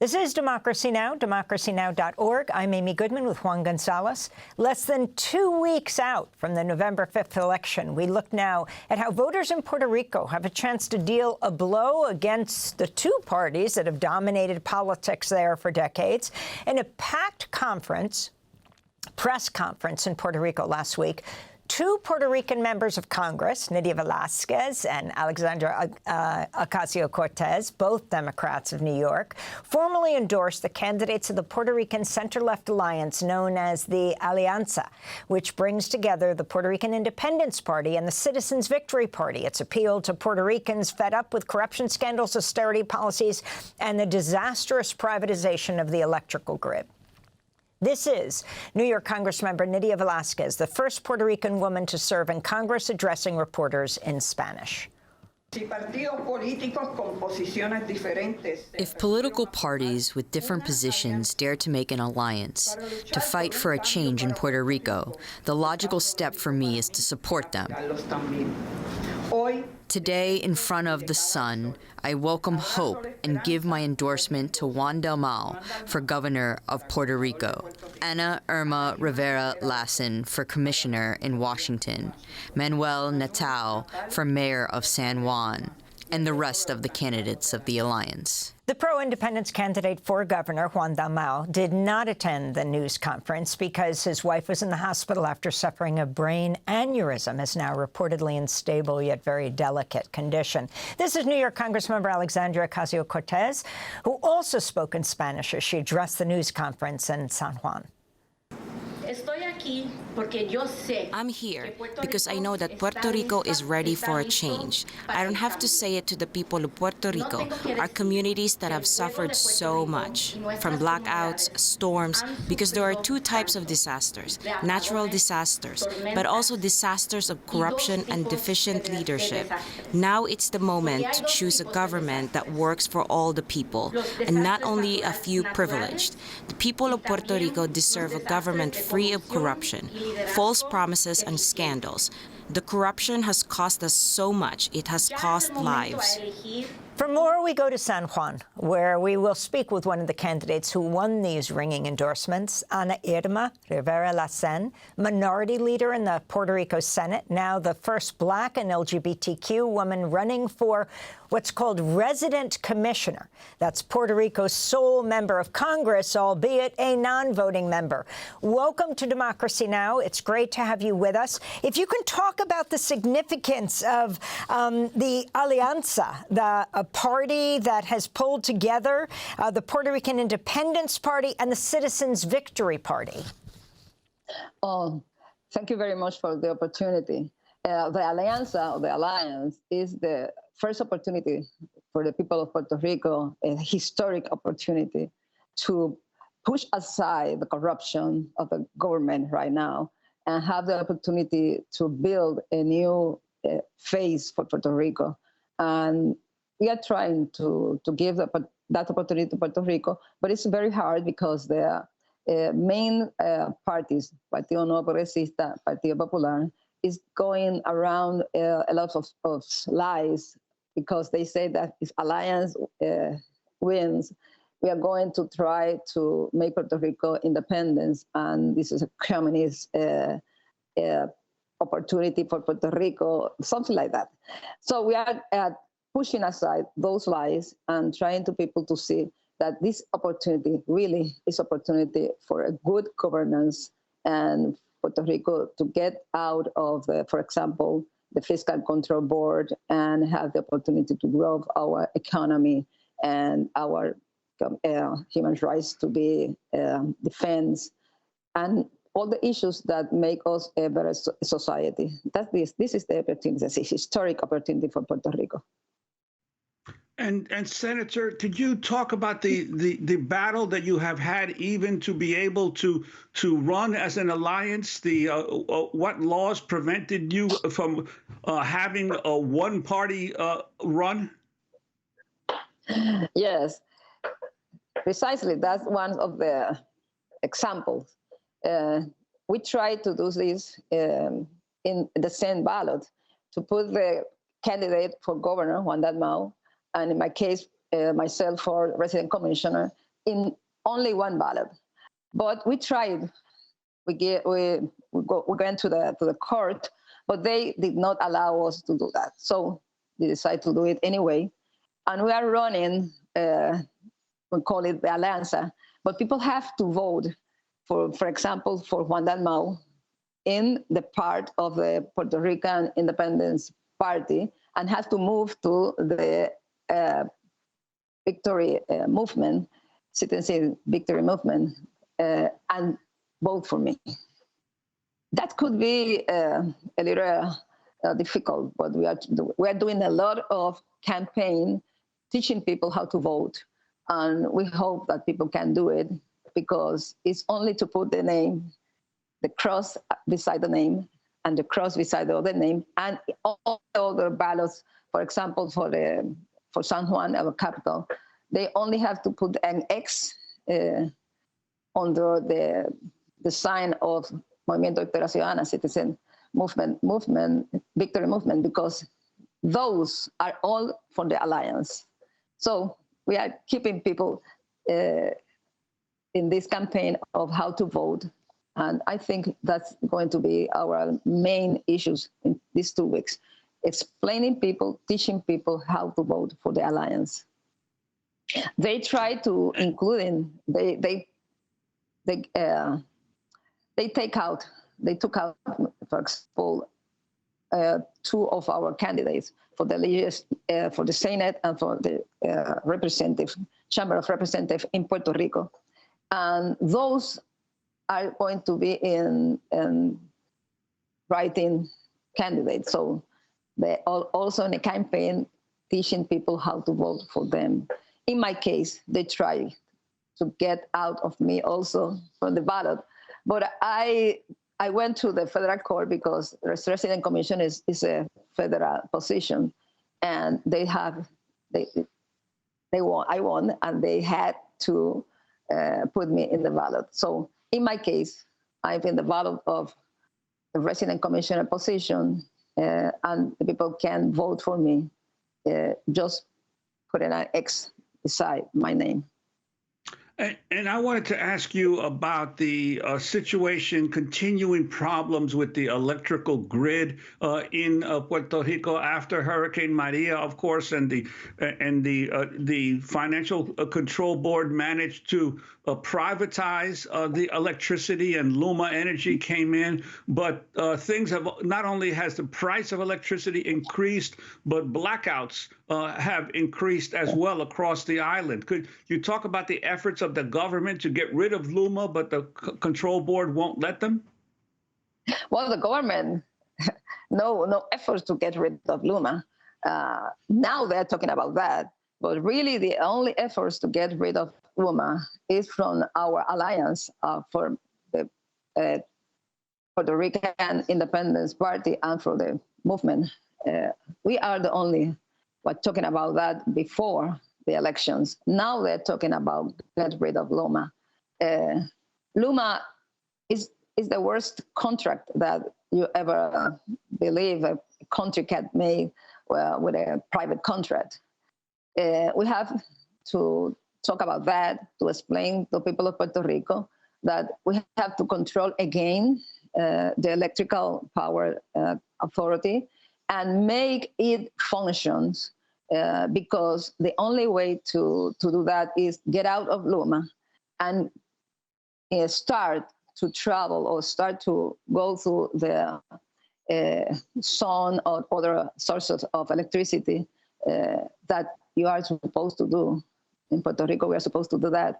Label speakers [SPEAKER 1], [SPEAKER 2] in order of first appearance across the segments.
[SPEAKER 1] This is Democracy Now!, democracynow.org. I'm Amy Goodman with Juan Gonzalez. Less than 2 weeks out from the November 5th election, we look now at how voters in Puerto Rico have a chance to deal a blow against the two parties that have dominated politics there for decades. In a packed press conference in Puerto Rico last week, two Puerto Rican members of Congress, Nydia Velázquez and Alexandria Ocasio-Cortez, both Democrats of New York, formally endorsed the candidates of the Puerto Rican center-left alliance known as the Alianza, which brings together the Puerto Rican Independence Party and the Citizens Victory Party. It's appealed to Puerto Ricans fed up with corruption scandals, austerity policies, and the disastrous privatization of the electrical grid. This is New York Congressmember Nydia Velázquez, the first Puerto Rican woman to serve in Congress, addressing reporters in Spanish.
[SPEAKER 2] If political parties with different positions dare to make an alliance to fight for a change in Puerto Rico, the logical step for me is to support them. Today, in front of the sun, I welcome hope and give my endorsement to Juan Dalmau for governor of Puerto Rico, Ana Irma Rivera Lassén for commissioner in Washington, Manuel Natal for mayor of San Juan, and the rest of the candidates of the alliance.
[SPEAKER 1] The pro-independence candidate for governor, Juan Dalmau, did not attend the news conference because his wife was in the hospital after suffering a brain aneurysm, is now reportedly in stable yet very delicate condition. This is New York Congressmember Alexandria Ocasio-Cortez, who also spoke in Spanish as she addressed the news conference in San Juan.
[SPEAKER 2] I'm here because I know that Puerto Rico is ready for a change. I don't have to say it to the people of Puerto Rico, our communities that have suffered so much, from blackouts, storms, because there are two types of disasters, natural disasters, but also disasters of corruption and deficient leadership. Now it's the moment to choose a government that works for all the people, and not only a few privileged. The people of Puerto Rico deserve a government free of corruption, false promises and scandals. The corruption has cost us so much. It has cost lives.
[SPEAKER 1] For more, we go to San Juan, where we will speak with one of the candidates who won these ringing endorsements, Ana Irma Rivera Lassén, minority leader in the Puerto Rico Senate, now the first Black and LGBTQ woman running for what's called resident commissioner. That's Puerto Rico's sole member of Congress, albeit a non-voting member. Welcome to Democracy Now! It's great to have you with us. If you can talk about the significance of the Alianza, a party that has pulled together the Puerto Rican Independence Party and the Citizens Victory Party.
[SPEAKER 3] Thank you very much for the opportunity. The Alianza, or the Alliance, is the first opportunity for the people of Puerto Rico, a historic opportunity to push aside the corruption of the government right now and have the opportunity to build a new phase for Puerto Rico. And we are trying to give that opportunity to Puerto Rico, but it's very hard because the main parties, Partido No Progresista, Partido Popular, is going around a lot of lies because they say that if Alliance wins, we are going to try to make Puerto Rico independent, and this is a communist opportunity for Puerto Rico, something like that. So we are pushing aside those lies and trying to people to see that this opportunity really is opportunity for a good governance and Puerto Rico to get out of, for example, the Fiscal Control Board and have the opportunity to grow our economy and our human rights to be defense and all the issues that make us a better society. This is the opportunity, it's a historic opportunity for Puerto Rico.
[SPEAKER 4] And Senator, could you talk about the battle that you have had even to be able to run as an alliance? What laws prevented you from having a one-party run?
[SPEAKER 3] Yes, precisely. That's one of the examples. We tried to do this in the same ballot to put the candidate for governor, Juan Dalmau, and in my case, myself for resident commissioner, in only one ballot. But we tried. We went to the court, but they did not allow us to do that. So we decided to do it anyway. And we are running, we call it the Alianza, but people have to vote, for example, for Juan Dalmau in the part of the Puerto Rican Independence Party, and have to move to the victory movement, citizen victory movement, and vote for me. That could be a little difficult, but we are doing a lot of campaign, teaching people how to vote, and we hope that people can do it, because it's only to put the name, the cross beside the name, and the cross beside the other name, and all the other ballots. For example, for San Juan, our capital, they only have to put an X under the sign of Movimiento Victoria Ciudadana, citizen movement, victory movement, because those are all for the Alliance. So we are keeping people in this campaign of how to vote. And I think that's going to be our main issues in these 2 weeks, explaining people, teaching people how to vote for the Alliance. They try to include in, they took out, for example, 2 of our candidates for the Senate and for the Chamber of Representatives in Puerto Rico. And those are going to be in writing candidates. So they are also in a campaign teaching people how to vote for them. In my case, they try to get out of me also from the ballot. But I went to the federal court because the Resident Commission is a federal position, and they won. I won, and they had to put me in the ballot. So in my case, I'm in the ballot of the Resident Commissioner position, and the people can vote for me. Just putting an X beside my name.
[SPEAKER 4] And I wanted to ask you about the situation, continuing problems with the electrical grid in Puerto Rico after Hurricane Maria, of course, and the Financial Control Board managed to privatize the electricity, and Luma Energy came in. But things have, not only has the price of electricity increased, but blackouts have increased as well across the island. Could you talk about the efforts of the government to get rid of Luma, but the control board won't let them?
[SPEAKER 3] Well, the government, no efforts to get rid of Luma. Now they're talking about that, but really the only efforts to get rid of Luma is from our Alliance for the Puerto Rican Independence Party and for the movement. We are the only one talking about that before the elections. Now they're talking about get rid of Luma. Luma is the worst contract that you ever believe a country can make with a private contract. We have to talk about that, to explain to people of Puerto Rico that we have to control again the electrical power authority and make it functions, because the only way to do that is get out of Luma and start to travel or start to go through the sun or other sources of electricity that you are supposed to do. In Puerto Rico, we are supposed to do that,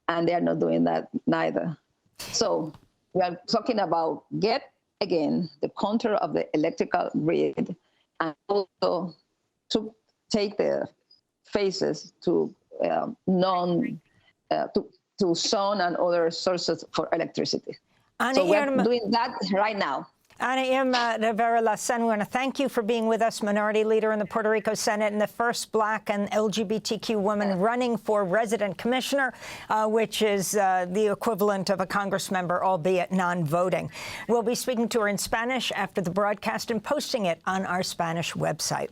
[SPEAKER 3] and they are not doing that neither. So we are talking about get, again, the control of the electrical grid, and also to take the phases to to sun and other sources for electricity. So we're doing that right now.
[SPEAKER 1] Ana Irma Rivera Lassén, we want to thank you for being with us, Minority Leader in the Puerto Rico Senate and the first Black and LGBTQ woman running for resident commissioner, which is the equivalent of a Congress member, albeit non-voting. We'll be speaking to her in Spanish after the broadcast and posting it on our Spanish website.